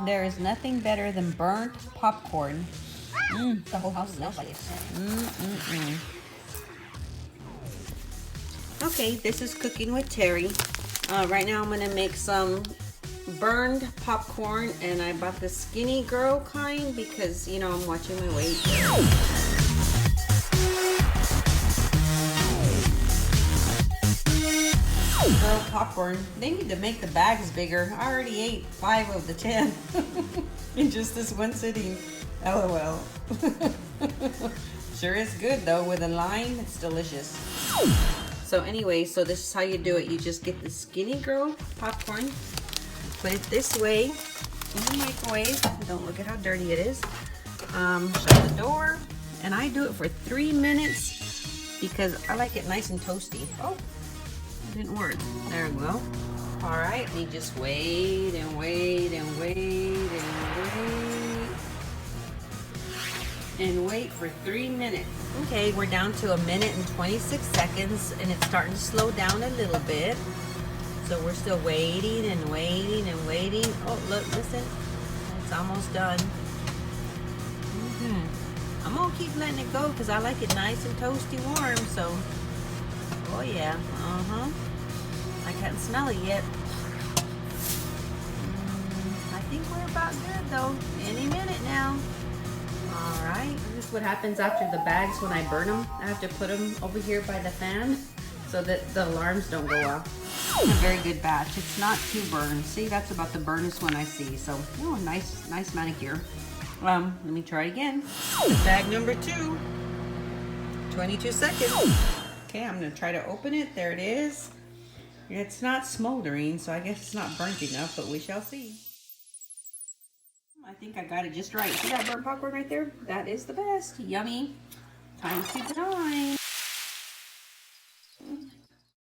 There is nothing better than burnt popcorn. The whole house smells like it. Okay, this is Cooking with Terry. Right now I'm gonna make some burned popcorn, and I bought the Skinny Girl kind because, you know, I'm watching my weight. Girl popcorn, they need to make the bags bigger. I already ate 5 of the 10 in just this one sitting. LOL. Sure is good though, with a lime, it's delicious. So anyway, so this is how you do it. You just get the Skinny Girl popcorn, put it this way in the microwave. Don't look at how dirty it is. Shut the door, and I do it for 3 minutes because I like it nice and toasty. Oh, it didn't work. There we go. All right, and you just wait and wait and wait and wait and wait for 3 minutes. Okay, we're down to 1 minute and 26 seconds, and it's starting to slow down a little bit. So we're still waiting and waiting and waiting. Oh, look, listen. It's almost done. I'm gonna keep letting it go because I like it nice and toasty warm. So, oh yeah, I can't smell it yet. I think we're about good though. Any minute now. All right. This is what happens after the bags when I burn them. I have to put them over here by the fan so that the alarms don't go off. A very good batch. It's not too burned. See, that's about the burnest one I see. So, oh, nice manicure. Let me try again. Bag number 2. 22 seconds. Okay, I'm gonna try to open it. There it is. It's not smoldering, so I guess it's not burnt enough, but we shall see. I think I got it just right. See that burnt popcorn right there? That is the best. Yummy. Time to dine.